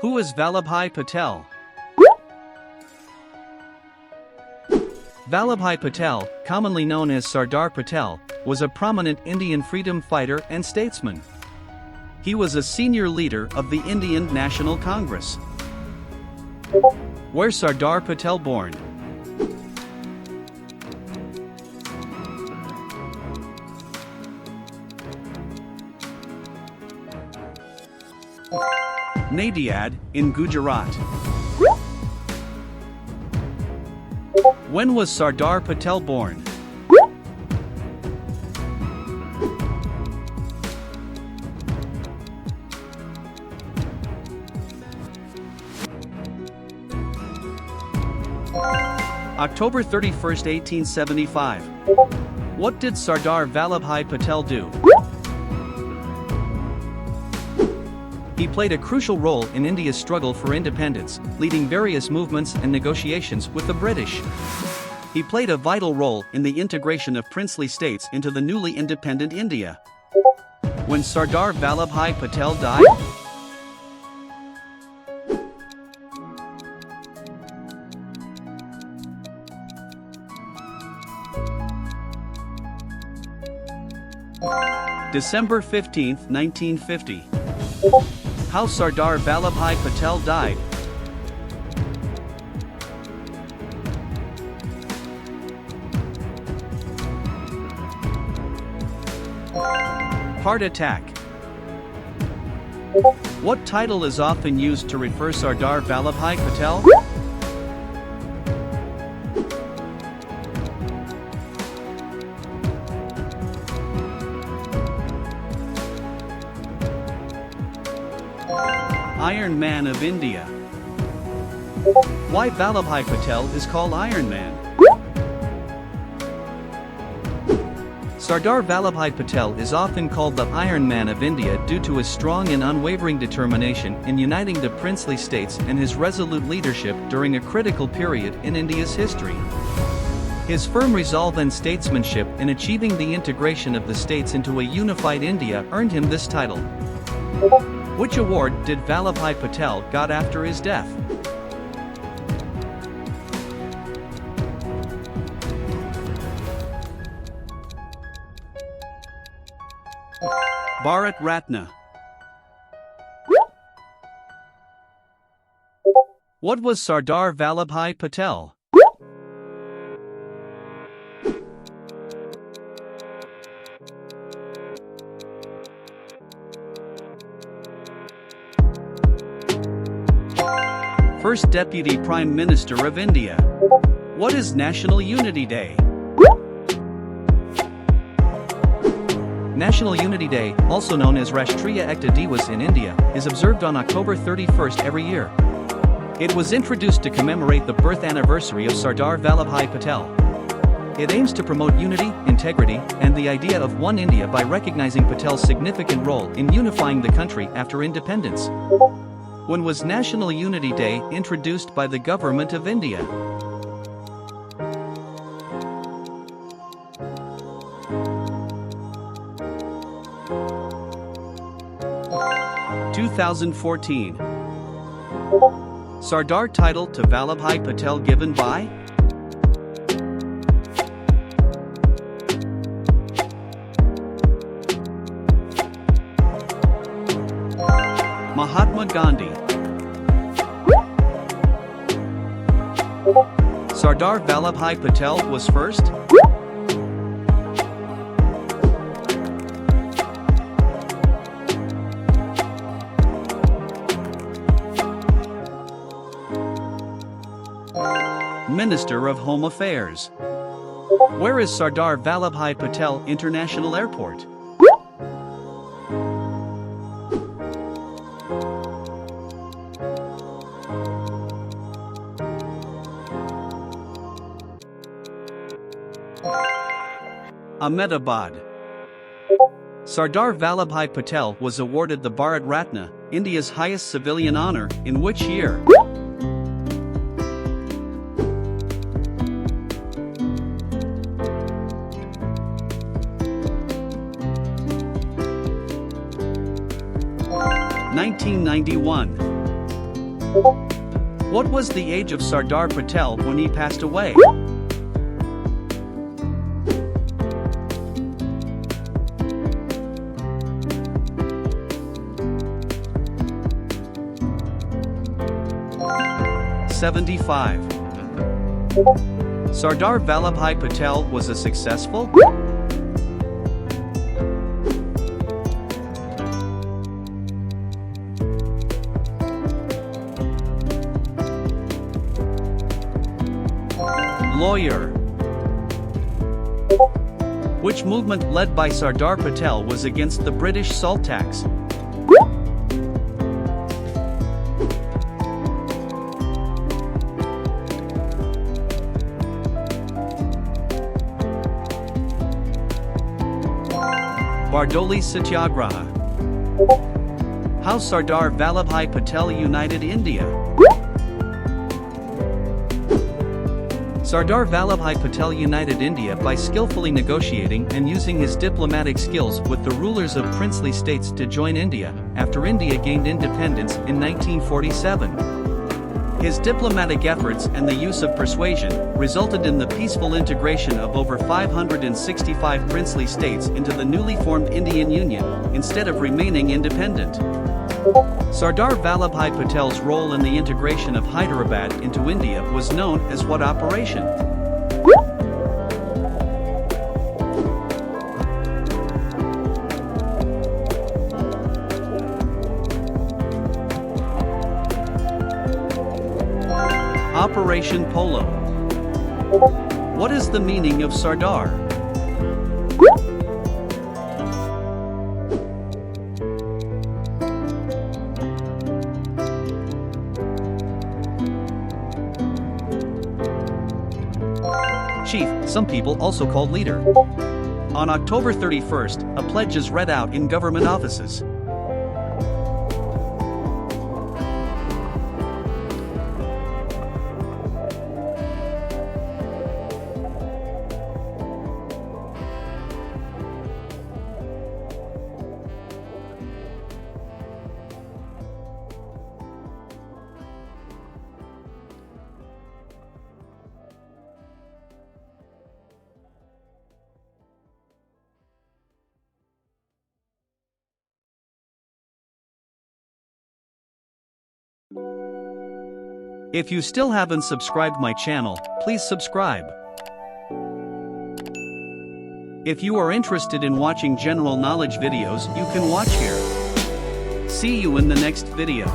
Who is Vallabhbhai Patel? Vallabhbhai Patel, commonly known as Sardar Patel, was a prominent Indian freedom fighter and statesman. He was a senior leader of the Indian National Congress. Where Sardar Patel born? Nadiad, in Gujarat. When was Sardar Patel born? October 31, 1875. What did Sardar Vallabhbhai Patel do? He played a crucial role in India's struggle for independence, leading various movements and negotiations with the British. He played a vital role in the integration of princely states into the newly independent India. When Sardar Vallabhbhai Patel died? December 15, 1950. How Sardar Vallabhbhai Patel died. Heart attack. What title is often used to refer Sardar Vallabhbhai Patel? Iron Man of India. Why Vallabhbhai Patel is called Iron Man? Sardar Vallabhbhai Patel is often called the Iron Man of India due to his strong and unwavering determination in uniting the princely states and his resolute leadership during a critical period in India's history. His firm resolve and statesmanship in achieving the integration of the states into a unified India earned him this title. Which award did Vallabhbhai Patel got after his death? Bharat Ratna. What was Sardar Vallabhbhai Patel? First Deputy Prime Minister of India. What is National Unity Day? National Unity Day, also known as Rashtriya Ekta Divas in India, is observed on October 31st every year. It was introduced to commemorate the birth anniversary of Sardar Vallabhbhai Patel. It aims to promote unity, integrity, and the idea of one India by recognizing Patel's significant role in unifying the country after independence. When was National Unity Day introduced by the Government of India? (2014). Sardar title to Vallabhbhai Patel given by? Mahatma Gandhi. Sardar Vallabhbhai Patel was first? Minister of Home Affairs. Where is Sardar Vallabhbhai Patel International Airport? Ahmedabad. Sardar Vallabhbhai Patel was awarded the Bharat Ratna, India's highest civilian honor, in which year? (1991). What was the age of Sardar Patel when he passed away? '75. Sardar Vallabhbhai Patel was a successful lawyer. Which movement led by Sardar Patel was against the British salt tax? Bardoli Satyagraha. How Sardar Vallabhbhai Patel united India? Sardar Vallabhbhai Patel united India by skillfully negotiating and using his diplomatic skills with the rulers of princely states to join India, after India gained independence in 1947. His diplomatic efforts and the use of persuasion resulted in the peaceful integration of over 565 princely states into the newly formed Indian Union, instead of remaining independent. Sardar Vallabhbhai Patel's role in the integration of Hyderabad into India was known as what operation? Operation Polo. What is the meaning of Sardar? Chief, some people also called leader. On October 31st, a pledge is read out in government offices. If you still haven't subscribed my channel, please subscribe. If you are interested in watching general knowledge videos, you can watch here. See you in the next video.